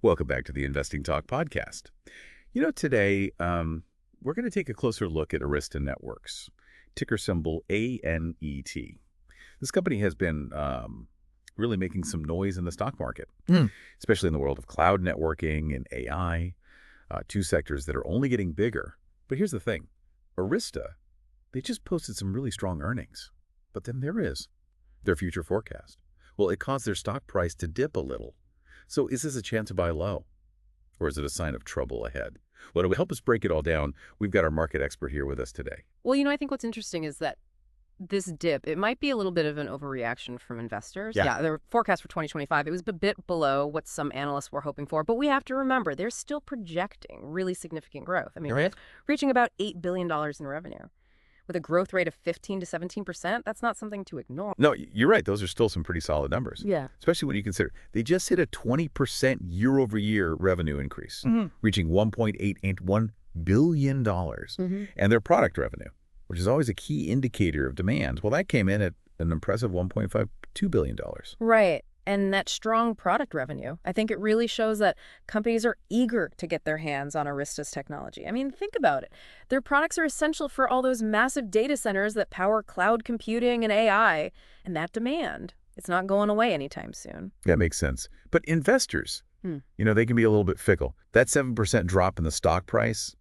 Welcome back to the Investing Talk podcast. Today we're going to take a closer look at Arista Networks, ticker symbol ANET. This company has been really making some noise in the stock market, especially in the world of cloud networking and AI, two sectors that are only getting bigger. But here's the thing. Arista, they just posted some really strong earnings. But then there is their future forecast. Well, it caused their stock price to dip a little. So is this a chance to buy low? Or is it a sign of trouble ahead? Well, to help us break it all down, we've got our market expert here with us today. Well, I think what's interesting is that this dip, it might be a little bit of an overreaction from investors. Yeah. Their forecast for 2025, it was a bit below what some analysts were hoping for. But we have to remember, they're still projecting really significant growth. Right. Reaching about $8 billion in revenue. With a growth rate of 15 to 17%, that's not something to ignore. No, you're right. Those are still some pretty solid numbers. Yeah. Especially when you consider they just hit a 20% year-over-year revenue increase, reaching $1.881 billion. And their product revenue, which is always a key indicator of demand, well, that came in at an impressive $1.52 billion. Right. And that strong product revenue, I think it really shows that companies are eager to get their hands on Arista's technology. Think about it. Their products are essential for all those massive data centers that power cloud computing and AI. And that demand, it's not going away anytime soon. That makes sense. But investors, they can be a little bit fickle. That 7% drop in the stock price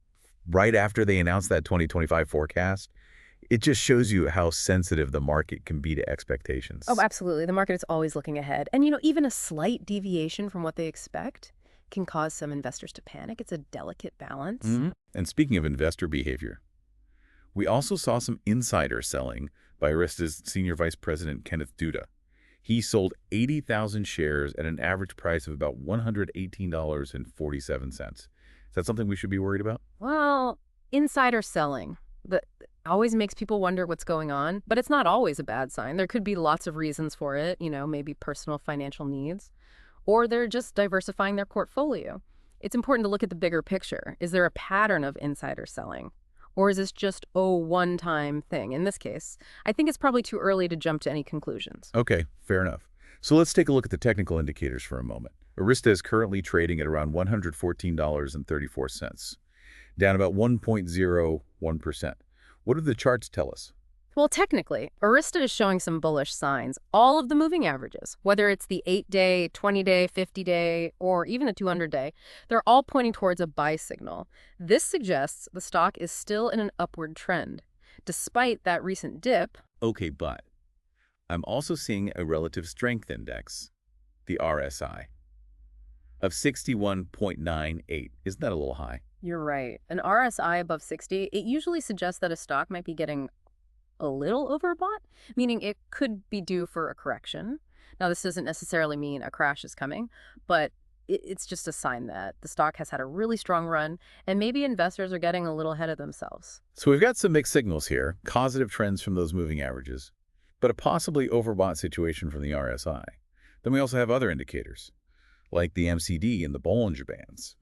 right after they announced that 2025 forecast, it just shows you how sensitive the market can be to expectations. Oh, absolutely. The market is always looking ahead. And, even a slight deviation from what they expect can cause some investors to panic. It's a delicate balance. And speaking of investor behavior, we also saw some insider selling by Arista's Senior Vice President, Kenneth Duda. He sold 80,000 shares at an average price of about $118.47. Is that something we should be worried about? Well, insider selling that always makes people wonder what's going on, but it's not always a bad sign. There could be lots of reasons for it, maybe personal financial needs, or they're just diversifying their portfolio. It's important to look at the bigger picture. Is there a pattern of insider selling? Or is this just a one-time thing? In this case, I think it's probably too early to jump to any conclusions. Okay, fair enough. So let's take a look at the technical indicators for a moment. Arista is currently trading at around $114.34, down about 1.01%. What do the charts tell us? Well, technically, Arista is showing some bullish signs. All of the moving averages, whether it's the 8-day, 20-day, 50-day, or even the 200-day, they're all pointing towards a buy signal. This suggests the stock is still in an upward trend, despite that recent dip. Okay, but I'm also seeing a relative strength index, the RSI, of 61.98. Isn't that a little high? You're right. An RSI above 60, it usually suggests that a stock might be getting a little overbought, meaning it could be due for a correction. Now, this doesn't necessarily mean a crash is coming, but it's just a sign that the stock has had a really strong run, and maybe investors are getting a little ahead of themselves. So we've got some mixed signals here, positive trends from those moving averages, but a possibly overbought situation from the RSI. Then we also have other indicators, like the MCD and the Bollinger Bands,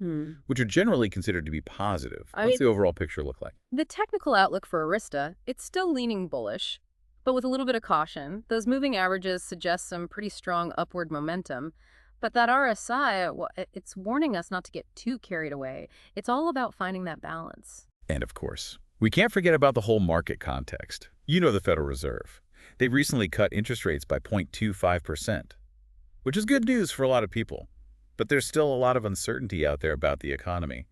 which are generally considered to be positive. What's the overall picture look like? The technical outlook for Arista, it's still leaning bullish, but with a little bit of caution. Those moving averages suggest some pretty strong upward momentum, but that RSI, it's warning us not to get too carried away. It's all about finding that balance. And of course, we can't forget about the whole market context. The Federal Reserve. They recently cut interest rates by 0.25%, which is good news for a lot of people. But there's still a lot of uncertainty out there about the economy.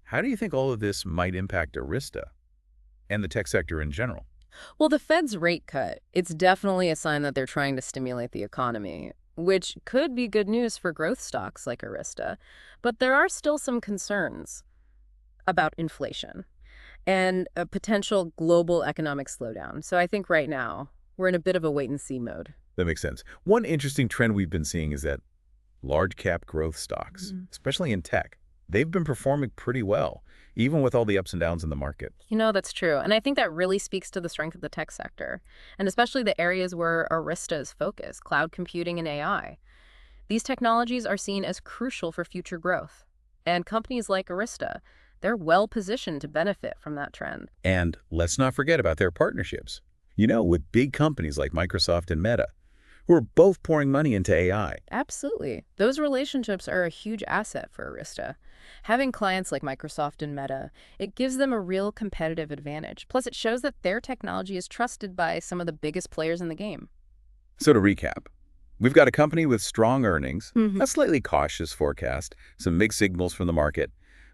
How do you think all of this might impact Arista and the tech sector in general? Well, the Fed's rate cut, it's definitely a sign that they're trying to stimulate the economy, which could be good news for growth stocks like Arista. But there are still some concerns about inflation and a potential global economic slowdown. So I think right now we're in a bit of a wait-and-see mode. That makes sense. One interesting trend we've been seeing is that large-cap growth stocks, especially in tech, they've been performing pretty well, even with all the ups and downs in the market. That's true. And I think that really speaks to the strength of the tech sector, and especially the areas where Arista is focused, cloud computing and AI. These technologies are seen as crucial for future growth. And companies like Arista, they're well positioned to benefit from that trend. And let's not forget about their partnerships. With big companies like Microsoft and Meta, who are both pouring money into AI. Absolutely. Those relationships are a huge asset for Arista. Having clients like Microsoft and Meta, it gives them a real competitive advantage. Plus, it shows that their technology is trusted by some of the biggest players in the game. So to recap, we've got a company with strong earnings, Mhm. a slightly cautious forecast, some mixed signals from the market,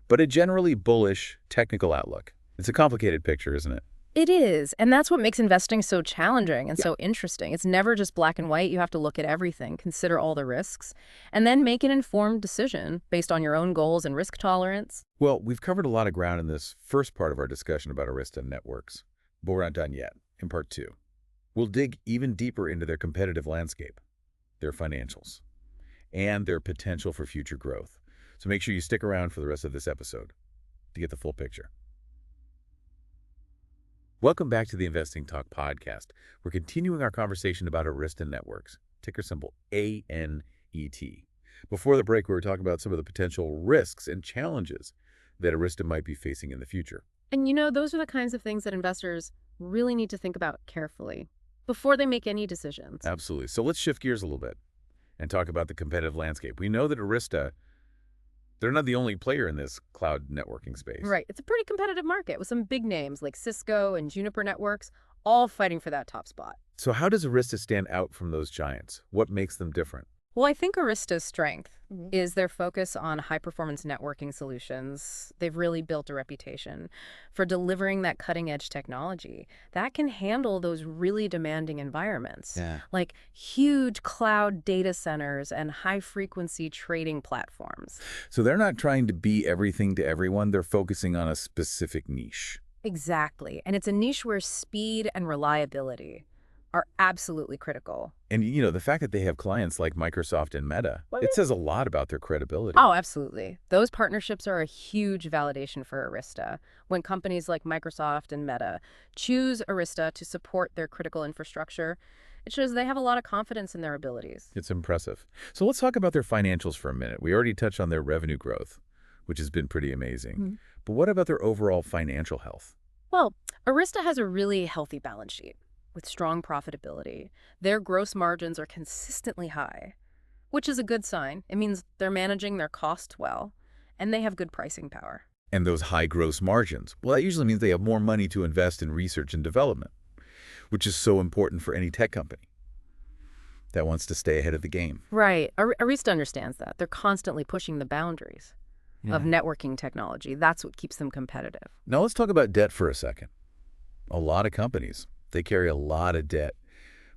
but a generally bullish technical outlook. It's a complicated picture, isn't it? It is, and that's what makes investing so challenging and Yeah. so interesting. It's never just black and white. You have to look at everything, consider all the risks, and then make an informed decision based on your own goals and risk tolerance. Well, we've covered a lot of ground in this first part of our discussion about Arista networks, but we're not done yet. In part two, we'll dig even deeper into their competitive landscape, their financials, and their potential for future growth. So make sure you stick around for the rest of this episode to get the full picture. Welcome back to the Investing Talk podcast. We're continuing our conversation about Arista Networks, ticker symbol ANET. Before the break, we were talking about some of the potential risks and challenges that Arista might be facing in the future. And those are the kinds of things that investors really need to think about carefully before they make any decisions. Absolutely. So let's shift gears a little bit and talk about the competitive landscape. We know that Arista, they're not the only player in this cloud networking space. Right. It's a pretty competitive market with some big names like Cisco and Juniper Networks, all fighting for that top spot. So how does Arista stand out from those giants? What makes them different? Well, I think Arista's strength is their focus on high-performance networking solutions. They've really built a reputation for delivering that cutting-edge technology that can handle those really demanding environments, like huge cloud data centers and high-frequency trading platforms. So they're not trying to be everything to everyone. They're focusing on a specific niche. Exactly. And it's a niche where speed and reliability are absolutely critical. And, the fact that they have clients like Microsoft and Meta, it says a lot about their credibility. Oh, absolutely. Those partnerships are a huge validation for Arista. When companies like Microsoft and Meta choose Arista to support their critical infrastructure, it shows they have a lot of confidence in their abilities. It's impressive. So let's talk about their financials for a minute. We already touched on their revenue growth, which has been pretty amazing. But what about their overall financial health? Well, Arista has a really healthy balance sheet with strong profitability. Their gross margins are consistently high, which is a good sign. It means they're managing their costs well, and they have good pricing power. And those high gross margins, well, that usually means they have more money to invest in research and development, which is so important for any tech company that wants to stay ahead of the game. Right. Arista understands that. They're constantly pushing the boundaries of networking technology. That's what keeps them competitive. Now let's talk about debt for a second. A lot of companies, they carry a lot of debt,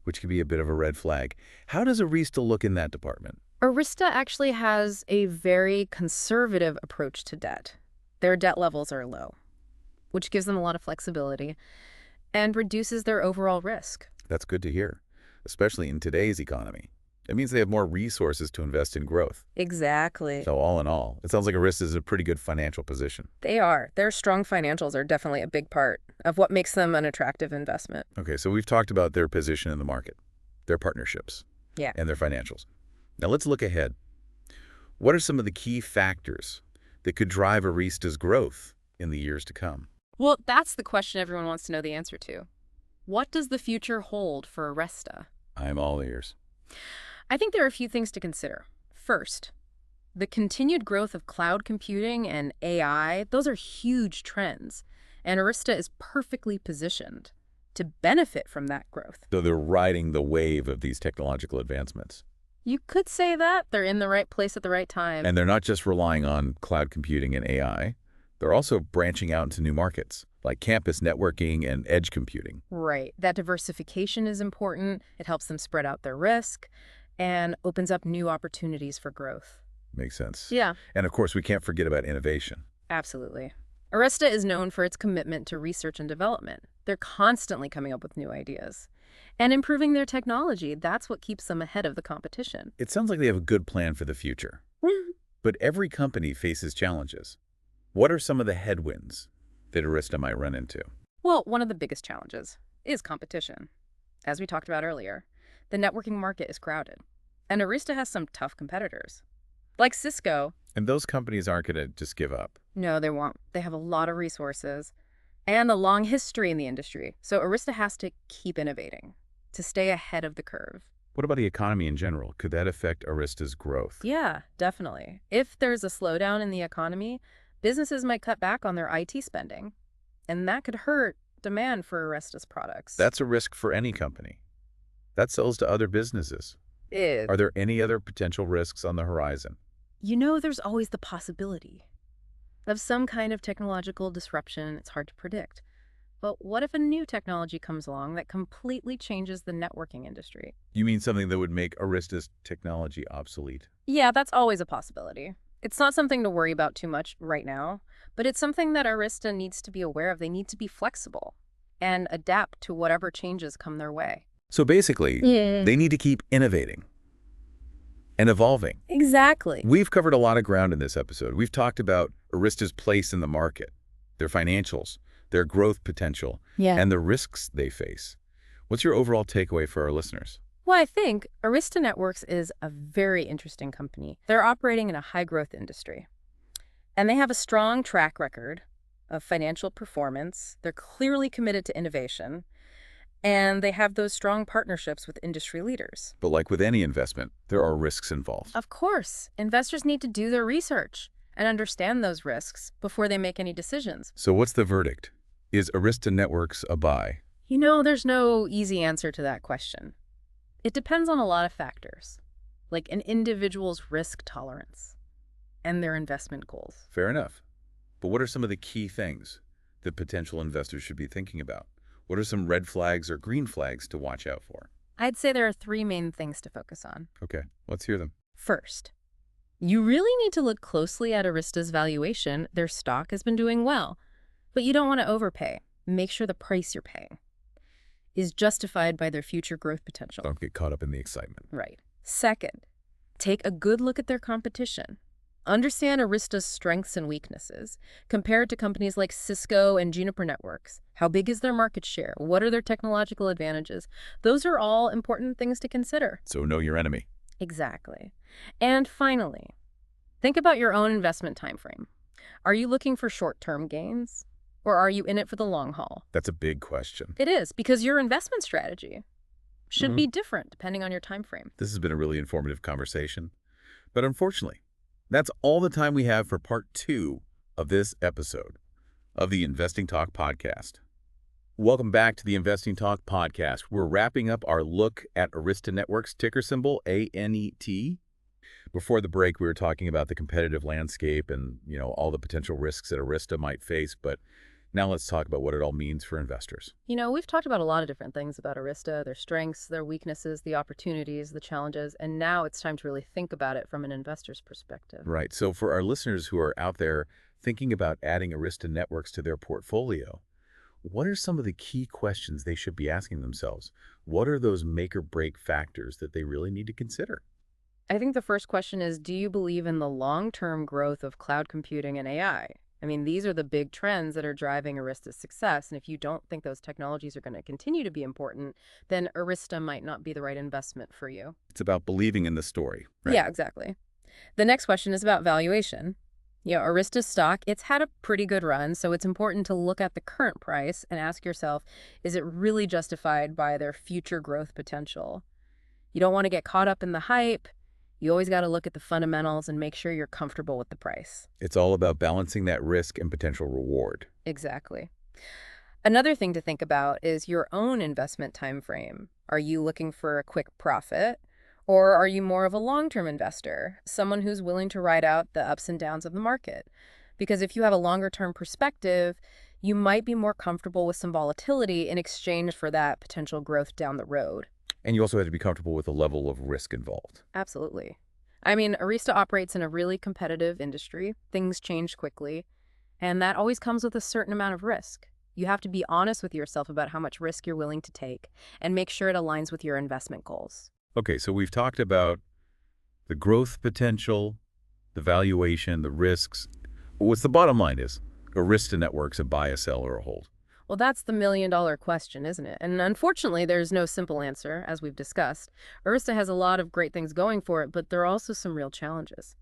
which can be a bit of a red flag. How does Arista look in that department? Arista actually has a very conservative approach to debt. Their debt levels are low, which gives them a lot of flexibility and reduces their overall risk. That's good to hear, especially in today's economy. It means they have more resources to invest in growth. Exactly. So all in all, it sounds like Arista is in a pretty good financial position. They are. Their strong financials are definitely a big part of what makes them an attractive investment. Okay, so we've talked about their position in the market, their partnerships, and their financials. Now let's look ahead. What are some of the key factors that could drive Arista's growth in the years to come? Well, that's the question everyone wants to know the answer to. What does the future hold for Arista? I'm all ears. I think there are a few things to consider. First, the continued growth of cloud computing and AI, those are huge trends, and Arista is perfectly positioned to benefit from that growth. So they're riding the wave of these technological advancements. You could say that. They're in the right place at the right time. And they're not just relying on cloud computing and AI. They're also branching out into new markets, like campus networking and edge computing. Right. That diversification is important. It helps them spread out their risk and opens up new opportunities for growth. Makes sense. Yeah. And of course, we can't forget about innovation. Absolutely. Arista is known for its commitment to research and development. They're constantly coming up with new ideas and improving their technology. That's what keeps them ahead of the competition. It sounds like they have a good plan for the future. But every company faces challenges. What are some of the headwinds that Arista might run into? Well, one of the biggest challenges is competition. As we talked about earlier, the networking market is crowded, and Arista has some tough competitors, like Cisco. And those companies aren't going to just give up. No, they won't. They have a lot of resources and a long history in the industry, so Arista has to keep innovating to stay ahead of the curve. What about the economy in general? Could that affect Arista's growth? Yeah, definitely. If there's a slowdown in the economy, businesses might cut back on their IT spending, and that could hurt demand for Arista's products. That's a risk for any company. That sells to other businesses. It, Are there any other potential risks on the horizon? there's always the possibility of some kind of technological disruption. It's hard to predict. But what if a new technology comes along that completely changes the networking industry? You mean something that would make Arista's technology obsolete? Yeah, that's always a possibility. It's not something to worry about too much right now, but it's something that Arista needs to be aware of. They need to be flexible and adapt to whatever changes come their way. So basically, they need to keep innovating and evolving. Exactly. We've covered a lot of ground in this episode. We've talked about Arista's place in the market, their financials, their growth potential, and the risks they face. What's your overall takeaway for our listeners? Well, I think Arista Networks is a very interesting company. They're operating in a high-growth industry, and they have a strong track record of financial performance. They're clearly committed to innovation, and they have those strong partnerships with industry leaders. But like with any investment, there are risks involved. Of course, investors need to do their research and understand those risks before they make any decisions. So what's the verdict? Is Arista Networks a buy? There's no easy answer to that question. It depends on a lot of factors, like an individual's risk tolerance and their investment goals. Fair enough. But what are some of the key things that potential investors should be thinking about? What are some red flags or green flags to watch out for? I'd say there are three main things to focus on. Okay, let's hear them. First, you really need to look closely at Arista's valuation. Their stock has been doing well, but you don't want to overpay. Make sure the price you're paying is justified by their future growth potential. Don't get caught up in the excitement. Right. Second, take a good look at their competition. Understand Arista's strengths and weaknesses. Compare it to companies like Cisco and Juniper Networks. How big is their market share? What are their technological advantages? Those are all important things to consider. So know your enemy. Exactly. And finally, think about your own investment time frame. Are you looking for short-term gains, or are you in it for the long haul? That's a big question. It is, because your investment strategy should be different depending on your time frame. This has been a really informative conversation. But unfortunately, that's all the time we have for part 2 of this episode of the Investing Talk podcast. Welcome back to the Investing Talk podcast. We're wrapping up our look at Arista Networks, ticker symbol ANET. Before the break, we were talking about the competitive landscape and, all the potential risks that Arista might face. But now let's talk about what it all means for investors. We've talked about a lot of different things about Arista, their strengths, their weaknesses, the opportunities, the challenges, and now it's time to really think about it from an investor's perspective. Right. So for our listeners who are out there thinking about adding Arista Networks to their portfolio, what are some of the key questions they should be asking themselves? What are those make or break factors that they really need to consider? I think the first question is, do you believe in the long-term growth of cloud computing and AI? These are the big trends that are driving Arista's success, and if you don't think those technologies are going to continue to be important, then Arista might not be the right investment for you. It's about believing in the story, right? Yeah, exactly. The next question is about valuation. Arista's stock, it's had a pretty good run, so it's important to look at the current price and ask yourself, is it really justified by their future growth potential? You don't want to get caught up in the hype. You always got to look at the fundamentals and make sure you're comfortable with the price. It's all about balancing that risk and potential reward. Exactly. Another thing to think about is your own investment time frame. Are you looking for a quick profit, or are you more of a long-term investor, someone who's willing to ride out the ups and downs of the market? Because if you have a longer-term perspective, you might be more comfortable with some volatility in exchange for that potential growth down the road. And you also have to be comfortable with the level of risk involved. Absolutely. Arista operates in a really competitive industry. Things change quickly, and that always comes with a certain amount of risk. You have to be honest with yourself about how much risk you're willing to take and make sure it aligns with your investment goals. Okay, so we've talked about the growth potential, the valuation, the risks. What's the bottom line is Arista Networks a buy, a sell, or a hold? Well, that's the million-dollar question, isn't it? And unfortunately, there's no simple answer, as we've discussed. Arista has a lot of great things going for it, but there are also some real challenges.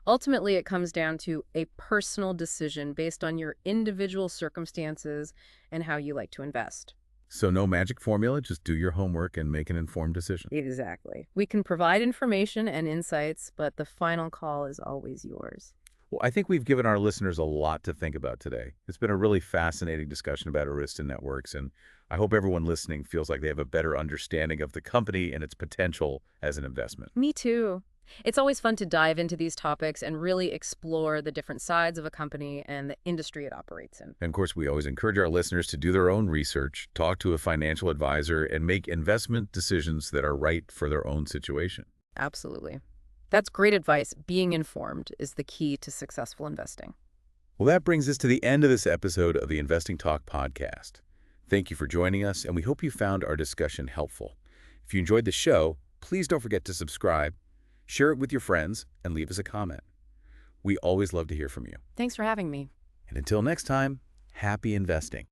Ultimately, it comes down to a personal decision based on your individual circumstances and how you like to invest. So no magic formula, just do your homework and make an informed decision. Exactly. We can provide information and insights, but the final call is always yours. Well, I think we've given our listeners a lot to think about today. It's been a really fascinating discussion about Arista Networks, and I hope everyone listening feels like they have a better understanding of the company and its potential as an investment. Me too. It's always fun to dive into these topics and really explore the different sides of a company and the industry it operates in. And of course, we always encourage our listeners to do their own research, talk to a financial advisor, and make investment decisions that are right for their own situation. Absolutely. That's great advice. Being informed is the key to successful investing. Well, that brings us to the end of this episode of the Investing Talk podcast. Thank you for joining us, and we hope you found our discussion helpful. If you enjoyed the show, please don't forget to subscribe, share it with your friends, and leave us a comment. We always love to hear from you. Thanks for having me. And until next time, happy investing.